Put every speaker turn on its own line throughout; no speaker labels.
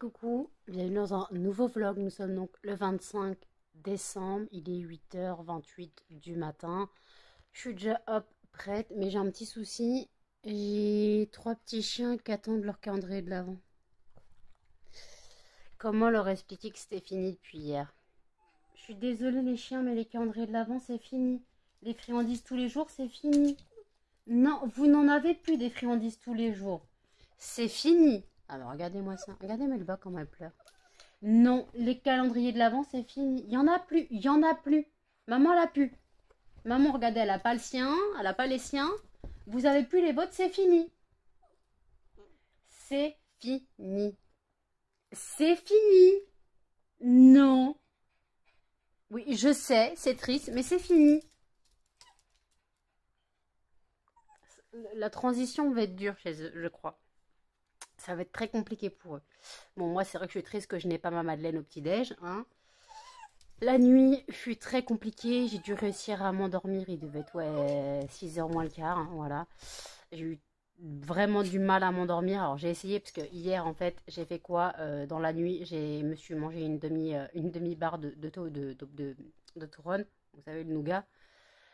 coucou, bienvenue dans un nouveau vlog. Nous sommes donc le 25 décembre, il est 8h28 du matin. Je suis déjà hop, prête, mais j'ai un petit souci. J'ai trois petits chiens qui attendent leur calendrier de l'Avent. Comment leur expliquer que c'était fini depuis hier? Je suis désolée les chiens, mais les calendriers de l'Avent c'est fini. Les friandises tous les jours c'est fini. Non, vous n'en avez plus des friandises tous les jours. C'est fini. Alors regardez-moi ça. Regardez-moi le bas comment elle pleure. Non, les calendriers de l'Avent, c'est fini. Il y en a plus. Il y en a plus. Maman l'a plus. Maman, regardez, elle n'a pas le sien. Elle n'a pas les siens. Vous avez plus les vôtres, c'est fini. C'est fini. C'est fini. Non. Oui, je sais, c'est triste, mais c'est fini. La transition va être dure chez eux, je crois. Ça va être très compliqué pour eux. Bon, moi, c'est vrai que je suis triste que je n'ai pas ma Madeleine au petit-déj. Hein. La nuit fut très compliquée. J'ai dû réussir à m'endormir. Il devait être, ouais, 6h moins le quart. Hein, voilà. J'ai eu vraiment du mal à m'endormir. Alors, j'ai essayé parce que hier, en fait, j'ai fait quoi dans la nuit, me suis mangé une demi-barre de Touron. Vous savez, le nougat.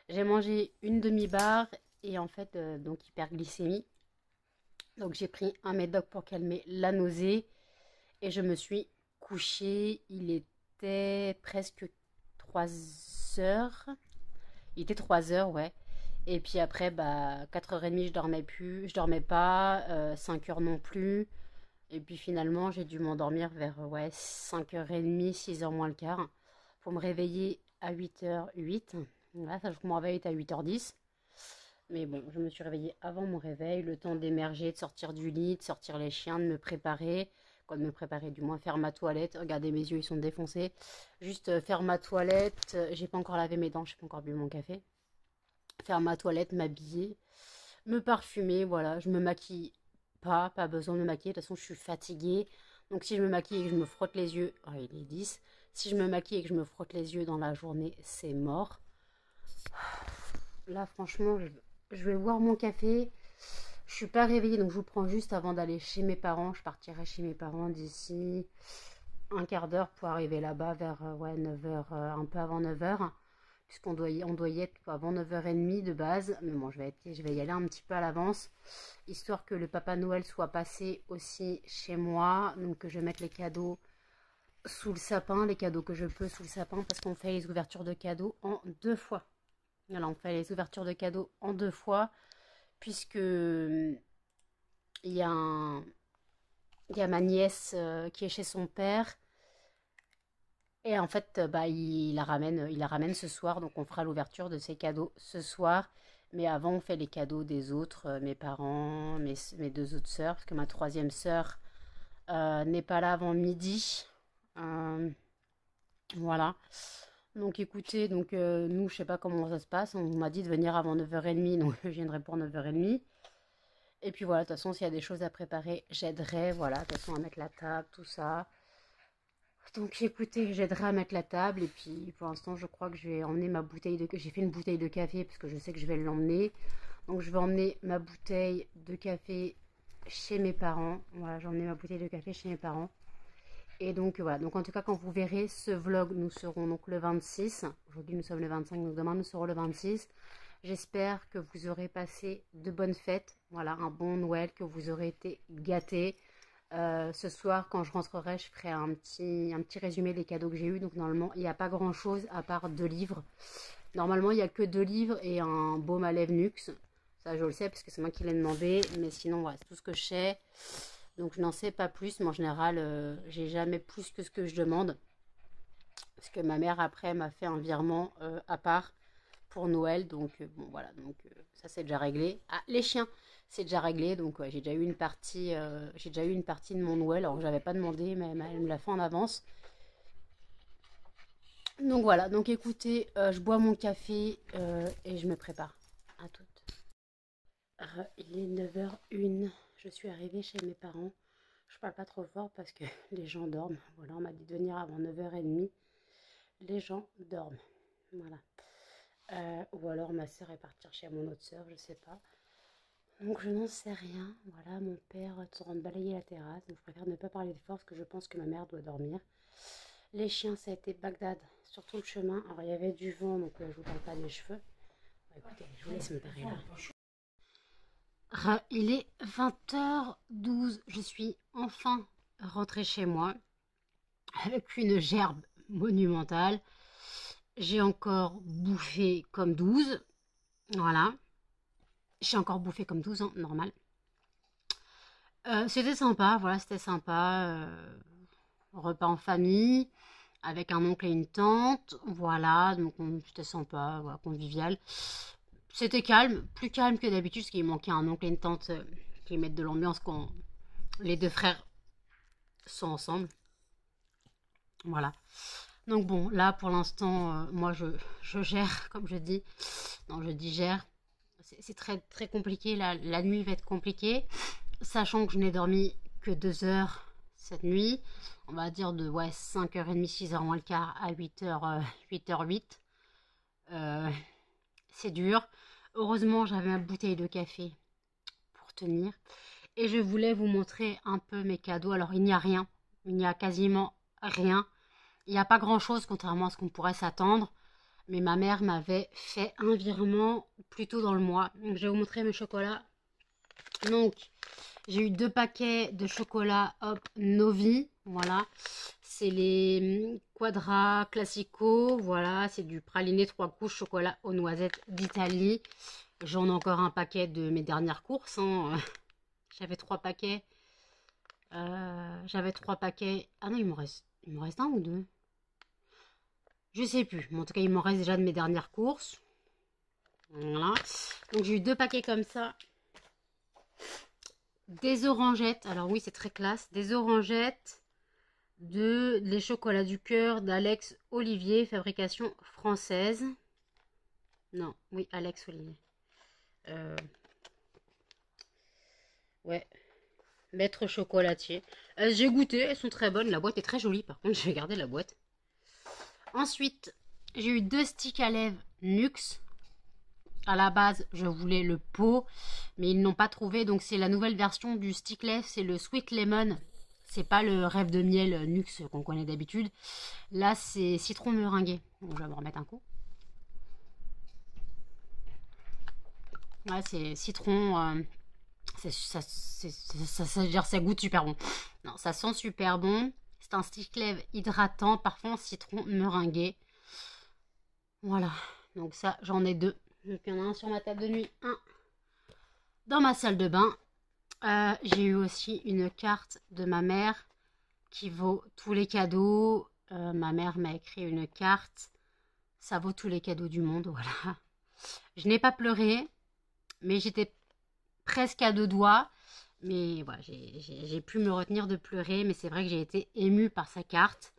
J'ai mangé une demi-barre et en fait, donc hyperglycémie. Donc j'ai pris un médoc pour calmer la nausée et je me suis couchée. Il était presque 3 heures. Il était 3 heures, ouais. Et puis après, 4h30, je dormais plus. Je dormais pas. 5 heures non plus. Et puis finalement, j'ai dû m'endormir vers 5h30, 6h moins le quart. Pour me réveiller à 8h08. Voilà, ça, mon réveil était à 8h10. Mais bon, je me suis réveillée avant mon réveil, le temps d'émerger, de sortir du lit, de sortir les chiens, de me préparer. Quoi, de me préparer, du moins faire ma toilette. Regardez, mes yeux, ils sont défoncés. Juste faire ma toilette. J'ai pas encore lavé mes dents, j'ai pas encore bu mon café. Faire ma toilette, m'habiller, me parfumer, voilà. Je me maquille pas besoin de me maquiller. De toute façon, je suis fatiguée. Donc si je me maquille et que je me frotte les yeux, il est 10. Si je me maquille et que je me frotte les yeux dans la journée, c'est mort. Là, franchement, je vais boire mon café. Je suis pas réveillée, donc je vous prends juste avant d'aller chez mes parents. Je partirai chez mes parents d'ici un quart d'heure pour arriver là-bas vers 9h, un peu avant 9h. Puisqu'on doit y être avant 9h30 de base. Mais bon, je vais y aller un petit peu à l'avance. Histoire que le Papa Noël soit passé aussi chez moi. Donc je vais mettre les cadeaux sous le sapin, les cadeaux que je peux sous le sapin. Parce qu'on fait les ouvertures de cadeaux en 2 fois. Voilà, on fait les ouvertures de cadeaux en 2 fois, puisque il y a ma nièce qui est chez son père, et en fait, il la ramène ce soir, donc on fera l'ouverture de ses cadeaux ce soir. Mais avant, on fait les cadeaux des autres, mes parents, mes deux autres sœurs, parce que ma troisième sœur n'est pas là avant midi. Euh, voilà. Donc écoutez, nous, je sais pas comment ça se passe. On m'a dit de venir avant 9h30, donc je viendrai pour 9h30. Et puis voilà, de toute façon, s'il y a des choses à préparer, j'aiderai. Voilà, de toute façon, à mettre la table, tout ça. Donc écoutez, j'aiderai à mettre la table. Et puis pour l'instant, je crois que je vais emmener ma bouteille de... J'ai fait une bouteille de café parce que je sais que je vais l'emmener. Donc je vais emmener ma bouteille de café chez mes parents. Voilà, j'ai emmené ma bouteille de café chez mes parents. Et donc voilà, donc en tout cas quand vous verrez ce vlog, nous serons donc le 26. Aujourd'hui nous sommes le 25, donc demain nous serons le 26. J'espère que vous aurez passé de bonnes fêtes, voilà, un bon Noël, que vous aurez été gâtés. Ce soir quand je rentrerai, je ferai un petit résumé des cadeaux que j'ai eu. Donc normalement il n'y a pas grand chose à part 2 livres. Normalement il n'y a que 2 livres et un baume à lèvres Nuxe. Ça je le sais parce que c'est moi qui l'ai demandé, mais sinon voilà, c'est tout ce que je sais. Donc je n'en sais pas plus, mais en général, j'ai jamais plus que ce que je demande. Parce que ma mère, après, m'a fait un virement à part pour Noël. Donc bon, voilà, donc ça c'est déjà réglé. Ah, les chiens, c'est déjà réglé. Donc ouais, j'ai déjà eu une partie de mon Noël. Alors que j'avais pas demandé, mais elle me l'a fait en avance. Donc voilà, donc écoutez, je bois mon café et je me prépare. À toutes. Il est 9h01. Je suis arrivée chez mes parents. Je parle pas trop fort parce que les gens dorment. Voilà, on m'a dit de venir avant 9h30. Les gens dorment. Voilà. Ou alors ma soeur est partie chez mon autre soeur, je sais pas. Donc je n'en sais rien. Voilà, mon père est en train de balayer la terrasse. Donc je préfère ne pas parler de fort parce que je pense que ma mère doit dormir. Les chiens, ça a été Bagdad sur tout le chemin. Alors il y avait du vent, donc je vous parle pas des cheveux. Bon, écoutez, je vous laisse me parler là. Il est 20h12. Je suis enfin rentrée chez moi avec une gerbe monumentale. J'ai encore bouffé comme 12. Voilà. J'ai encore bouffé comme 12 ans, normal. C'était sympa, voilà, c'était sympa. Repas en famille, avec un oncle et une tante. Voilà, donc c'était sympa, voilà, convivial. C'était calme, plus calme que d'habitude, parce qu'il manquait un oncle et une tante qui mettent de l'ambiance quand les deux frères sont ensemble. Voilà. Donc bon, là pour l'instant, moi je gère, comme je dis. Non, je digère. C'est très, très compliqué. La nuit va être compliquée. Sachant que je n'ai dormi que 2 heures cette nuit. On va dire de 5h30, 6h moins le quart à 8h, 8h08. C'est dur. Heureusement, j'avais ma bouteille de café pour tenir. Et je voulais vous montrer un peu mes cadeaux. Alors, il n'y a rien. Il n'y a quasiment rien. Il n'y a pas grand-chose, contrairement à ce qu'on pourrait s'attendre. Mais ma mère m'avait fait un virement plus tôt dans le mois. Donc, je vais vous montrer mes chocolats. Donc, j'ai eu 2 paquets de chocolat Hop Novi. Voilà. C'est les Quadra Classico. Voilà. C'est du praliné 3 couches chocolat aux noisettes d'Italie. J'en ai encore un paquet de mes dernières courses. Hein. J'avais 3 paquets. J'avais 3 paquets. Ah non, il me reste un ou deux. Je sais plus. Mais en tout cas, il m'en reste déjà de mes dernières courses. Voilà. Donc, j'ai eu 2 paquets comme ça. Des orangettes. Alors oui, c'est très classe. Des orangettes de les chocolats du cœur d'Alex Olivier, fabrication française. Non, oui, Alex Olivier. Ouais. Maître chocolatier. J'ai goûté, elles sont très bonnes. La boîte est très jolie, par contre, je vais garder la boîte. Ensuite, j'ai eu 2 sticks à lèvres Nuxe. À la base, je voulais le pot, mais ils n'ont pas trouvé. Donc, c'est la nouvelle version du stick lèvres. C'est le Sweet Lemon. C'est pas le rêve de miel Nuxe qu'on connaît d'habitude. Là, c'est citron meringué. Donc, je vais me remettre un coup. Ouais, c'est citron. Ça goûte super bon. Non, ça sent super bon. C'est un stick lèvres hydratant, parfum citron meringué. Voilà. Donc ça, j'en ai 2. Donc il y en a un sur ma table de nuit, un dans ma salle de bain. J'ai eu aussi une carte de ma mère qui vaut tous les cadeaux. Ma mère m'a écrit une carte. Ça vaut tous les cadeaux du monde, voilà. Je n'ai pas pleuré, mais j'étais presque à 2 doigts. Mais voilà, j'ai pu me retenir de pleurer. Mais c'est vrai que j'ai été émue par sa carte.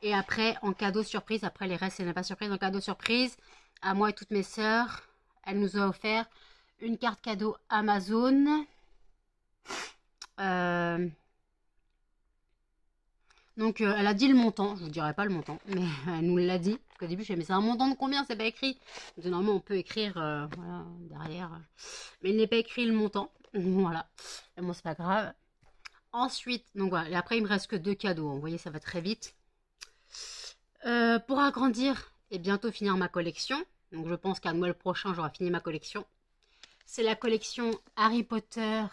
Et après, en cadeau surprise, après les restes, ce n'est pas surprise, en cadeau surprise, à moi et toutes mes sœurs, elle nous a offert une carte cadeau Amazon. Donc, elle a dit le montant. Je vous dirai pas le montant, mais elle nous l'a dit. Parce qu'au début, je me mais c'est un montant de combien? C'est pas écrit. Donc, normalement, on peut écrire voilà, derrière. Mais il n'est pas écrit le montant. Voilà. Mais bon, c'est pas grave. Ensuite, donc voilà. Et après, il me reste que 2 cadeaux. Vous voyez, ça va très vite. Pour agrandir et bientôt finir ma collection. Donc, je pense qu'à Noël prochain, j'aurai fini ma collection. C'est la collection Harry Potter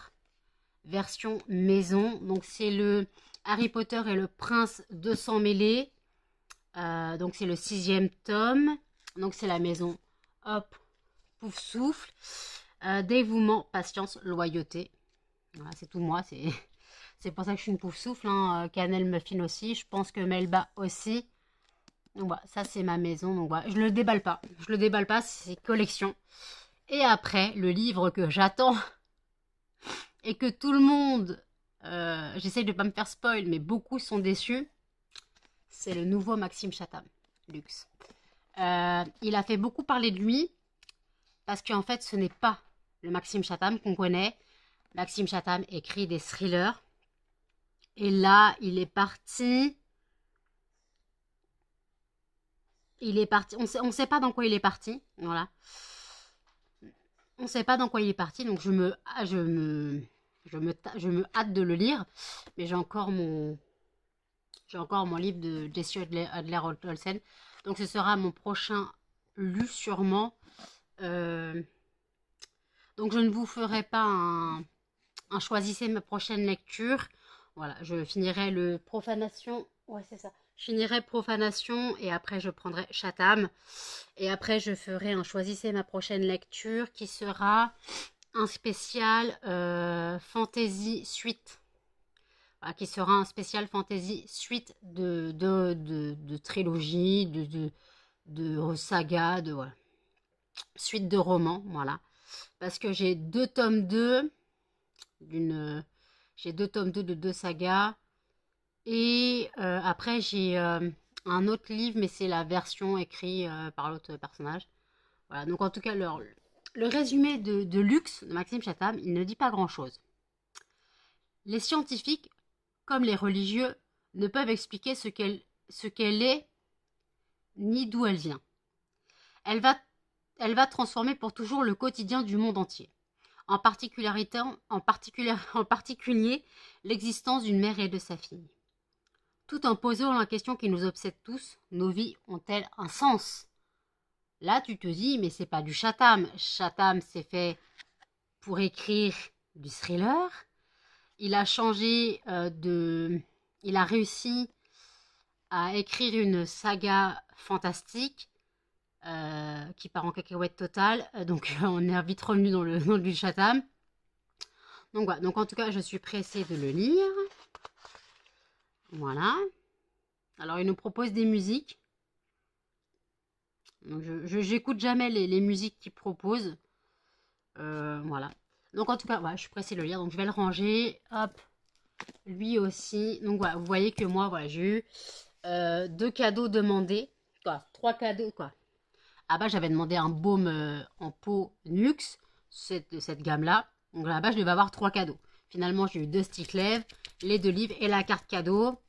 version maison. Donc, c'est le Harry Potter et le prince de sang mêlé. Donc, c'est le 6e tome. Donc, c'est la maison. Hop, pouf, souffle. Dévouement, patience, loyauté. Voilà, c'est tout moi. C'est pour ça que je suis une pouf souffle. Hein. Cannelle Muffin aussi. Je pense que Melba aussi. Donc voilà, ça c'est ma maison. Donc voilà, je le déballe pas. Je le déballe pas, c'est collection. Et après, le livre que j'attends et que tout le monde, j'essaye de pas me faire spoil, mais beaucoup sont déçus. C'est le nouveau Maxime Chatham, Luxe. Il a fait beaucoup parler de lui parce qu'en fait, ce n'est pas le Maxime Chatham qu'on connaît. Maxime Chatham écrit des thrillers. Et là, il est parti. On ne sait pas dans quoi il est parti. Voilà. On ne sait pas dans quoi il est parti, donc je me hâte de le lire. Mais j'ai encore mon livre de Jesse Adler-Olsen. Donc ce sera mon prochain lu sûrement. Donc je ne vous ferai pas un choisissez ma prochaine lecture. Voilà, je finirai le Profanation. Ouais, c'est ça. Je finirai Profanation et après je prendrai Chatham. Et après je ferai un choisissez ma prochaine lecture qui sera un spécial fantasy suite. Voilà, qui sera un spécial fantasy suite de trilogie, de saga, voilà. Suite de romans, voilà. Parce que j'ai deux tomes 2 j'ai deux tomes 2 de deux sagas. Et après, j'ai un autre livre, mais c'est la version écrite par l'autre personnage. Voilà, donc en tout cas, le résumé de Luxe, de Maxime Chatham, il ne dit pas grand-chose. Les scientifiques, comme les religieux, ne peuvent expliquer ce qu'elle est, ni d'où elle vient. Elle va transformer pour toujours le quotidien du monde entier. En particulier l'existence d'une mère et de sa fille. Tout en posant la question qui nous obsède tous, nos vies ont-elles un sens? Là, tu te dis, mais c'est pas du Chatham. Chatham, c'est fait pour écrire du thriller. Il a changé il a réussi à écrire une saga fantastique qui part en cacahuète totale. Donc, on est vite revenu dans le du Chatham. Donc, voilà. Donc, en tout cas, je suis pressée de le lire. Voilà. Alors, il nous propose des musiques. Donc, j'écoute jamais les musiques qu'il propose. Voilà. Donc, en tout cas, voilà, je suis pressée de le lire. Donc, je vais le ranger. Hop. Lui aussi. Donc, voilà, vous voyez que moi, voilà, j'ai eu 2 cadeaux demandés. Quoi, 3 cadeaux, quoi. Ah bah, j'avais demandé un baume en peau Nuxe, de cette gamme-là. Donc là-bas, je devais avoir 3 cadeaux. Finalement, j'ai eu 2 sticks lèvres, les 2 livres et la carte cadeau.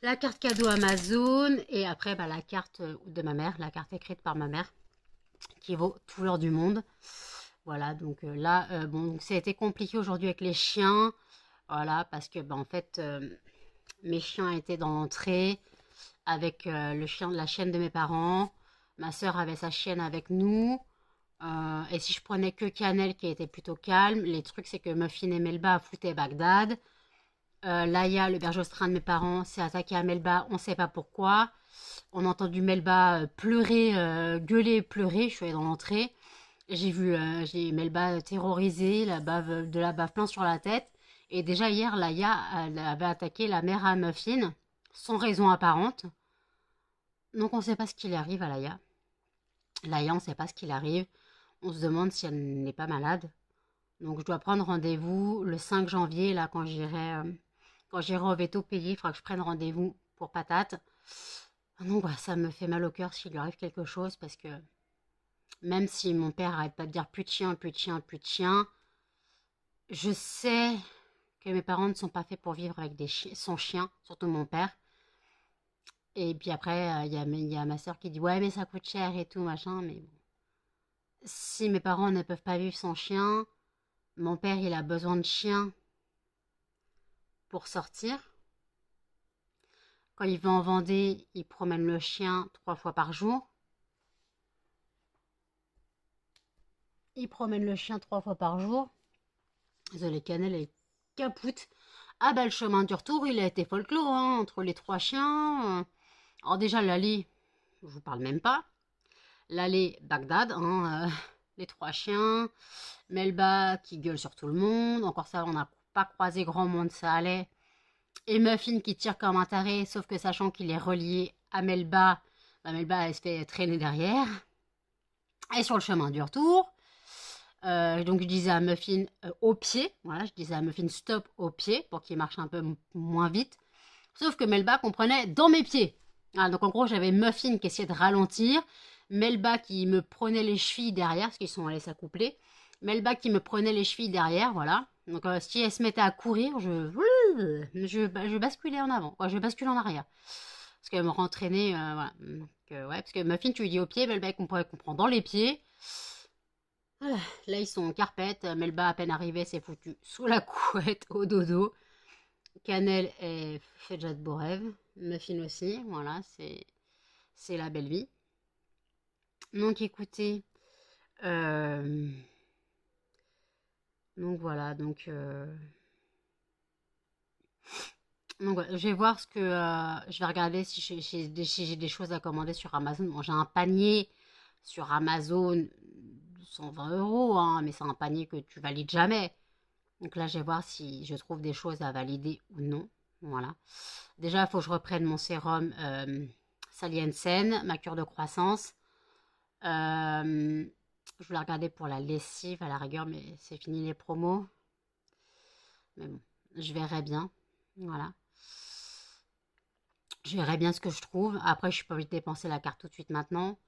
La carte cadeau Amazon et après bah, la carte de ma mère, la carte écrite par ma mère, qui vaut tout l'or du monde. Voilà, donc là, bon, donc ça a été compliqué aujourd'hui avec les chiens. Voilà, parce que bah, en fait, mes chiens étaient dans l'entrée avec le chien de la chienne de mes parents. Ma soeur avait sa chienne avec nous. Et si je prenais que Cannelle qui était plutôt calme, les trucs c'est que Muffin et Melba foutaient Bagdad. Laïa, le berger australien de mes parents, s'est attaqué à Melba, on ne sait pas pourquoi. On a entendu Melba pleurer, gueuler, pleurer. Je suis allée dans l'entrée. J'ai Melba terrorisée, de la bave plein sur la tête. Et déjà hier, Laïa elle avait attaqué la mère à Muffin, sans raison apparente. Donc on ne sait pas ce qui lui arrive à Laïa. Laïa, on ne sait pas ce qui lui arrive. On se demande si elle n'est pas malade. Donc je dois prendre rendez-vous le 5 janvier, là, quand j'irai au veto payer. Il faudra que je prenne rendez-vous pour Patate. Donc voilà, ça me fait mal au cœur s'il lui arrive quelque chose, parce que même si mon père arrête pas de dire plus de chien, plus de chien, plus de chien, je sais que mes parents ne sont pas faits pour vivre avec son chien, surtout mon père. Et puis après, il y a ma soeur qui dit ouais, mais ça coûte cher et tout, machin. Mais bon. Si mes parents ne peuvent pas vivre sans chien, mon père, il a besoin de chien pour sortir. Quand il va en Vendée, il promène le chien 3 fois par jour. Il promène le chien 3 fois par jour. Désolé, Cannelle est capoute. Ah bah le chemin du retour, il a été folklore, hein, entre les 3 chiens. Alors déjà, l'allée, je vous parle même pas. L'allée Bagdad, hein, les 3 chiens. Melba qui gueule sur tout le monde. Encore ça, on n'a pas croisé grand monde, ça allait. Et Muffin qui tire comme un taré, sauf que sachant qu'il est relié à Melba, bah Melba elle se fait traîner derrière. Et sur le chemin du retour, donc je disais à Muffin au pied, voilà, je disais à Muffin stop au pied pour qu'il marche un peu moins vite. Sauf que Melba comprenait dans mes pieds. Ah, donc en gros j'avais Muffin qui essayait de ralentir, Melba qui me prenait les chevilles derrière, parce qu'ils sont allés s'accoupler. Melba qui me prenait les chevilles derrière, voilà. Donc si elle se mettait à courir, je basculais en avant, je basculais en arrière. Parce qu'elle me rentraînait, voilà. Donc, ouais, parce que Muffin, tu lui dis au pied, Melba comprend dans les pieds. Là, ils sont en carpette. Melba, à peine arrivée, s'est foutue sous la couette, au dodo. Cannelle fait déjà de beaux rêves. Muffin aussi, voilà, c'est la belle vie. Donc, écoutez, euh, donc voilà, donc voilà, je vais voir ce que, je vais regarder si j'ai des choses à commander sur Amazon. Bon, j'ai un panier sur Amazon, 120 euros, hein, mais c'est un panier que tu valides jamais. Donc là, je vais voir si je trouve des choses à valider ou non. Voilà. Déjà, il faut que je reprenne mon sérum Sally Hansen, ma cure de croissance. Je voulais regarder pour la lessive à la rigueur, mais c'est fini les promos. Mais bon, je verrai bien. Voilà. Je verrai bien ce que je trouve. Après, je suis pas obligée de dépenser la carte tout de suite maintenant.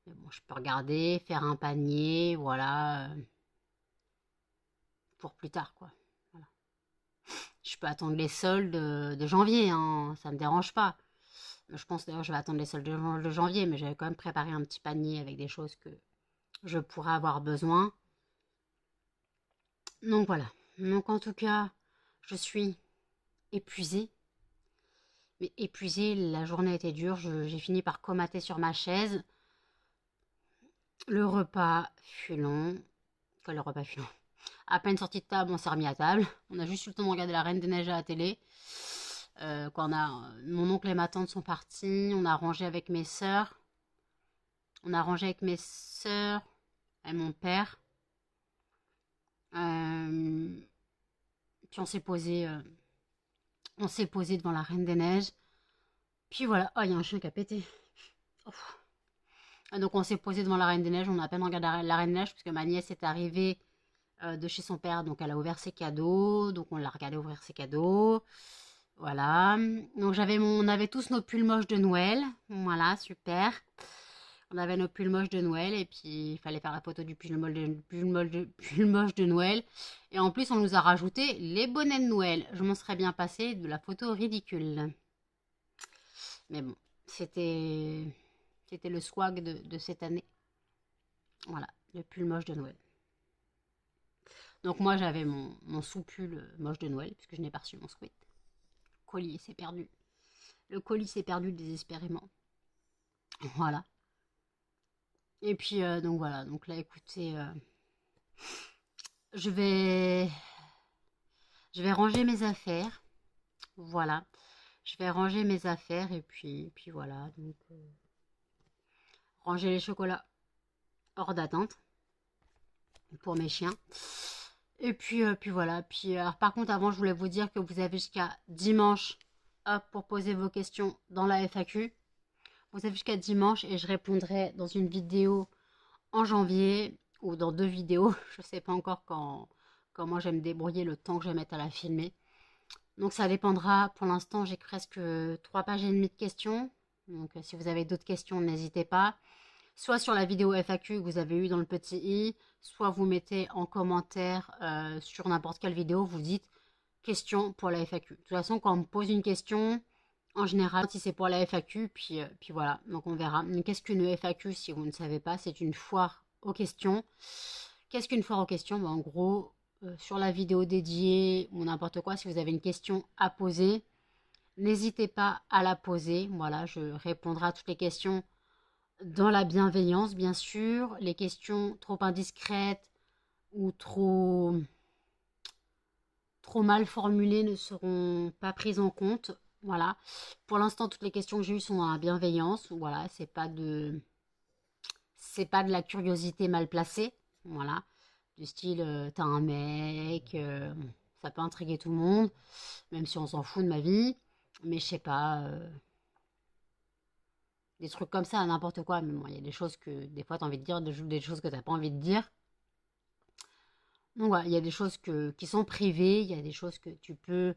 Mais bon, je peux regarder, faire un panier, voilà, pour plus tard, quoi. Voilà. Je peux attendre les soldes de janvier, hein, ça me dérange pas. Je pense d'ailleurs que je vais attendre les soldes de janvier, mais j'avais quand même préparé un petit panier avec des choses que je pourrais avoir besoin. Donc voilà. Donc en tout cas, je suis épuisée. Mais épuisée, la journée a été dure. J'ai fini par comater sur ma chaise. Le repas fut long. Quoi, le repas fut long. À peine sorti de table, on s'est remis à table. On a juste eu le temps de regarder la Reine des Neiges à la télé. Quand mon oncle et ma tante sont partis, on a rangé avec mes sœurs. On a rangé avec mes sœurs et mon père. Puis on s'est posé devant la Reine des Neiges. Puis voilà, oh il y a un chien qui a pété. Donc on s'est posé devant la Reine des Neiges, on a à peine regardé la Reine des Neiges parce que ma nièce est arrivée de chez son père, donc elle a ouvert ses cadeaux, donc on l'a regardé ouvrir ses cadeaux. Voilà. Donc on avait tous nos pulls moches de Noël. Voilà, super. On avait nos pulls moches de Noël et puis il fallait faire la photo du pull moche de Noël. Et en plus, on nous a rajouté les bonnets de Noël. Je m'en serais bien passé de la photo ridicule. Mais bon, c'était le swag de cette année. Voilà, le pull moche de Noël. Donc moi, j'avais mon sous-pull moche de Noël puisque je n'ai pas reçu mon squid. Le colis s'est perdu. Le colis s'est perdu désespérément. Voilà. Et puis, donc voilà. Donc là, écoutez, je vais ranger mes affaires. Voilà. Je vais ranger mes affaires et puis voilà. Donc, ranger les chocolats hors d'attente pour mes chiens. Et puis voilà. Puis, alors, par contre, avant, je voulais vous dire que vous avez jusqu'à dimanche pour poser vos questions dans la FAQ. Vous avez jusqu'à dimanche et je répondrai dans une vidéo en janvier ou dans 2 vidéos. Je ne sais pas encore comment je vais me débrouiller, le temps que je vais mettre à la filmer. Donc ça dépendra. Pour l'instant, j'ai presque 3 pages et demie de questions. Donc si vous avez d'autres questions, n'hésitez pas. Soit sur la vidéo FAQ que vous avez eu dans le petit i, soit vous mettez en commentaire sur n'importe quelle vidéo, vous dites question pour la FAQ. De toute façon, quand on me pose une question, en général, si c'est pour la FAQ, puis voilà, donc on verra. Qu'est-ce qu'une FAQ si vous ne savez pas? C'est une foire aux questions. Qu'est-ce qu'une foire aux questions? En gros, sur la vidéo dédiée ou n'importe quoi, si vous avez une question à poser, n'hésitez pas à la poser. Voilà, je répondrai à toutes les questions dans la bienveillance, bien sûr. Les questions trop indiscrètes ou trop mal formulées ne seront pas prises en compte. Voilà. Pour l'instant, toutes les questions que j'ai eues sont dans la bienveillance. Voilà, c'est pas de la curiosité mal placée. Voilà. Du style, t'as un mec, ça peut intriguer tout le monde, même si on s'en fout de ma vie. Mais je sais pas, des trucs comme ça, n'importe quoi. Mais bon, il y a des choses que des fois t'as envie de dire, des choses que t'as pas envie de dire. Donc voilà, il y a des choses qui sont privées, il y a des choses que tu peux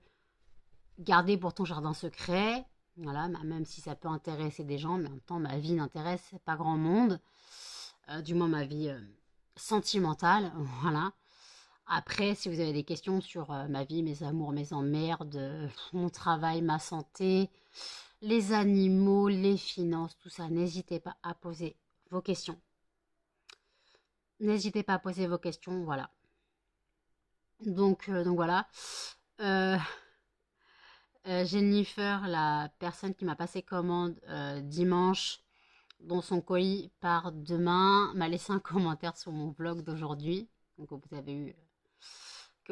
garder pour ton jardin secret. Voilà, même si ça peut intéresser des gens, mais en même temps, ma vie n'intéresse pas grand monde. Du moins, ma vie sentimentale. Voilà. Après, si vous avez des questions sur ma vie, mes amours, mes emmerdes, mon travail, ma santé, les animaux, les finances, tout ça, n'hésitez pas à poser vos questions. N'hésitez pas à poser vos questions, voilà. Donc voilà. Euh, Jennifer, la personne qui m'a passé commande dimanche, dont son colis part demain, m'a laissé un commentaire sur mon vlog d'aujourd'hui, donc que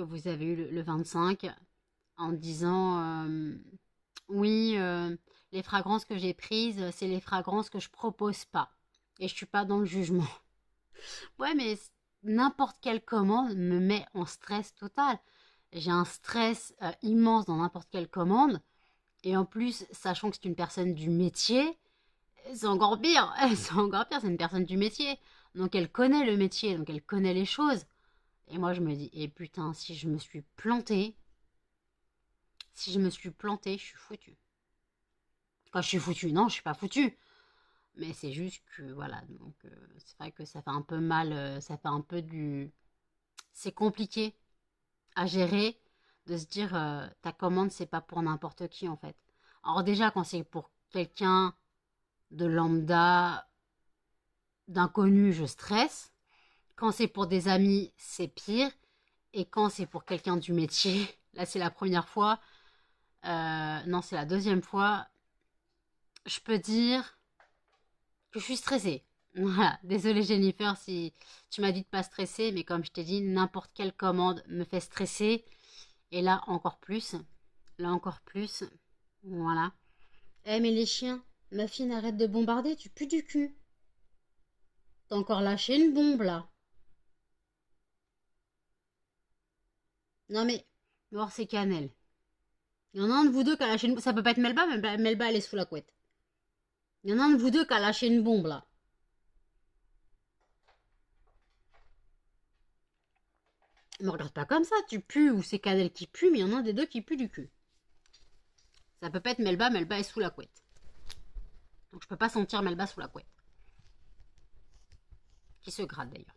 vous avez eu le 25, en disant oui, les fragrances que j'ai prises, c'est les fragrances que je propose pas, et je suis pas dans le jugement. Ouais, mais n'importe quelle commande me met en stress total. J'ai un stress immense dans n'importe quelle commande. Et en plus, sachant que c'est une personne du métier, c'est encore pire. C'est encore pire, c'est une personne du métier. Donc elle connaît le métier, donc elle connaît les choses. Et moi je me dis, eh putain, si je me suis plantée, je suis foutue. Quand je suis foutue, non, je suis pas foutue. Mais c'est juste que, voilà, donc c'est vrai que ça fait un peu mal, ça fait un peu du... C'est compliqué à gérer de se dire, ta commande, c'est pas pour n'importe qui, en fait. Alors déjà, quand c'est pour quelqu'un de lambda, d'inconnu, je stresse. Quand c'est pour des amis, c'est pire. Et quand c'est pour quelqu'un du métier, là c'est la première fois, non c'est la deuxième fois, je peux dire que je suis stressée. Voilà, désolée Jennifer si tu m'as dit de pas stresser, mais comme je t'ai dit, n'importe quelle commande me fait stresser. Et là encore plus, voilà. Eh mais les chiens, ma fille arrête de bombarder, tu pues du cul. T'as encore lâché une bombe là. Non mais, voir c'est cannelle. Il y en a un de vous deux qui a lâché une bombe. Ça peut pas être Melba, mais Melba elle est sous la couette. Il y en a un de vous deux qui a lâché une bombe là. Me regarde pas comme ça, tu pues ou c'est Canel qui pue, mais il y en a un des deux qui pue du cul. Ça peut pas être Melba, Melba est sous la couette. Donc je peux pas sentir Melba sous la couette. Qui se gratte d'ailleurs.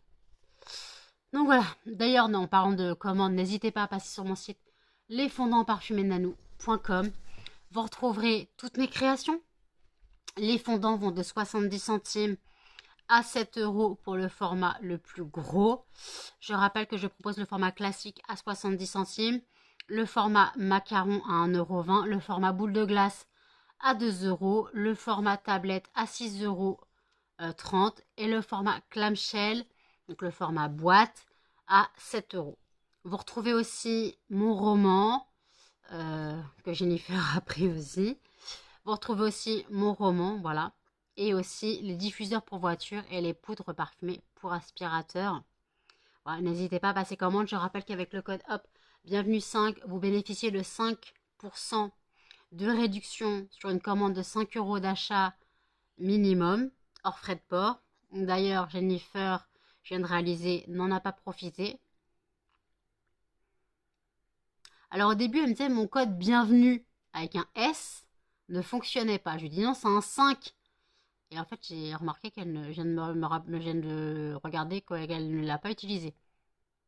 Donc voilà. D'ailleurs, non, en parlant de commandes, n'hésitez pas à passer sur mon site lesfondantparfumésnanou.com. Vous retrouverez toutes mes créations. Les fondants vont de 70 centimes à 7 € pour le format le plus gros. Je rappelle que je propose le format classique à 70 centimes, le format macaron à 1,20 €, le format boule de glace à 2 €, le format tablette à 6,30 € et le format clamshell, donc le format boîte, à 7 €. Vous retrouvez aussi mon roman, que Jennifer a pris aussi. Vous retrouvez aussi mon roman, voilà. Et aussi les diffuseurs pour voiture et les poudres parfumées pour aspirateur. Voilà, n'hésitez pas à passer commande. Je rappelle qu'avec le code HOP, bienvenue 5, vous bénéficiez de 5% de réduction sur une commande de 5 € d'achat minimum, hors frais de port. D'ailleurs, Jennifer, je viens de réaliser, n'en a pas profité. Alors au début, elle me disait mon code bienvenue avec un S ne fonctionnait pas. Je lui dis non, c'est un 5. Et en fait, j'ai remarqué qu'elle ne, je viens de regarder qu'elle ne l'a pas utilisé.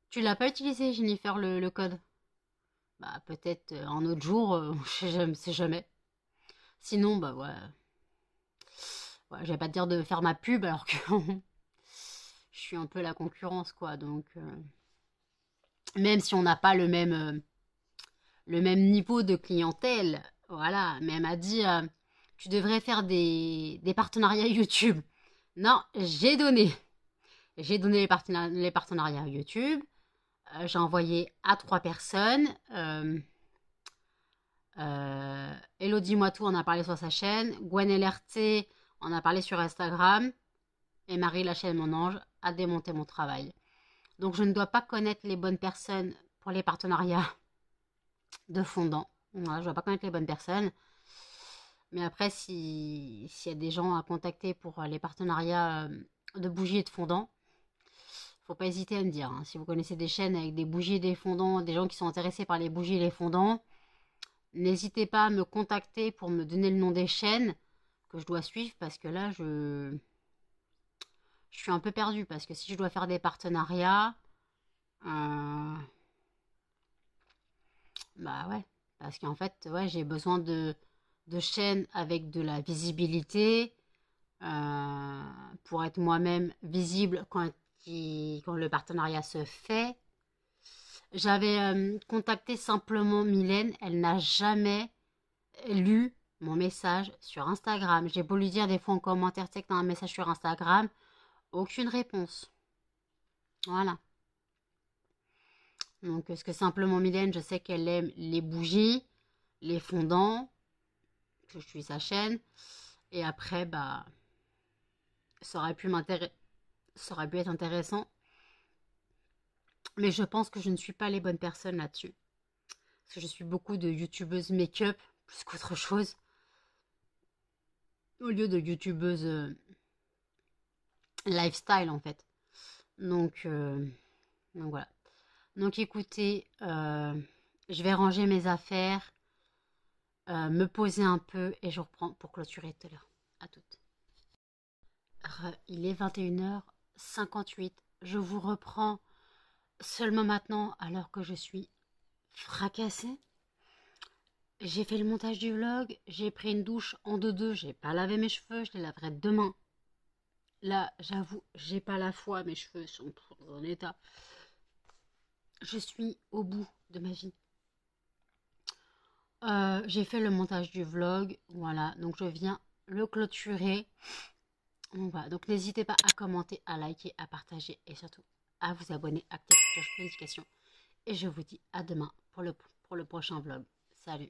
Tu l'as pas utilisé, Jennifer, le code? Bah, peut-être un autre jour, je sais jamais. Sinon, bah ouais. Ouais, je vais pas te dire de faire ma pub alors que je suis un peu la concurrence, quoi. Donc, même si on n'a pas le même niveau de clientèle, voilà. Mais elle m'a dit, tu devrais faire des partenariats YouTube. Non, j'ai donné. J'ai donné les partenariats YouTube. J'ai envoyé à 3 personnes. Elodie Moitou en a parlé sur sa chaîne. Gwen LRT en a parlé sur Instagram. Et Marie, la chaîne Mon Ange, a démonté mon travail. Donc je ne dois pas connaître les bonnes personnes pour les partenariats de fondants. Voilà, je ne dois pas connaître les bonnes personnes. Mais après, s'il y a des gens à contacter pour les partenariats de bougies et de fondants, faut pas hésiter à me dire. Hein. Si vous connaissez des chaînes avec des bougies et des fondants, des gens qui sont intéressés par les bougies et les fondants, n'hésitez pas à me contacter pour me donner le nom des chaînes que je dois suivre parce que là, je suis un peu perdue. Parce que si je dois faire des partenariats, bah ouais. Parce qu'en fait, ouais, j'ai besoin de chaînes avec de la visibilité pour être moi-même visible quand le partenariat se fait. J'avais contacté simplement Mylène, elle n'a jamais lu mon message sur Instagram. J'ai beau lui dire des fois en commentaire, tu sais que t'as un message sur Instagram, aucune réponse. Voilà. Donc, est-ce que simplement Mylène, je sais qu'elle aime les bougies, les fondants, que je suis sa chaîne. Et après, bah, ça aurait pu être intéressant. Mais je pense que je ne suis pas les bonnes personnes là-dessus. Parce que je suis beaucoup de youtubeuses make-up plus qu'autre chose. Au lieu de youtubeuses lifestyle en fait. Donc voilà. Donc écoutez, je vais ranger mes affaires, me poser un peu et je reprends pour clôturer tout à l'heure. À toutes. Il est 21h58. Je vous reprends seulement maintenant alors que je suis fracassée. J'ai fait le montage du vlog, j'ai pris une douche en deux, j'ai pas lavé mes cheveux, je les laverai demain. Là, j'avoue, j'ai pas la foi, mes cheveux sont dans un état. Je suis au bout de ma vie. J'ai fait le montage du vlog, voilà, donc je viens le clôturer. Voilà, donc n'hésitez pas à commenter, à liker, à partager et surtout à vous abonner, à activer la cloche de notification. Et je vous dis à demain pour le prochain vlog. Salut!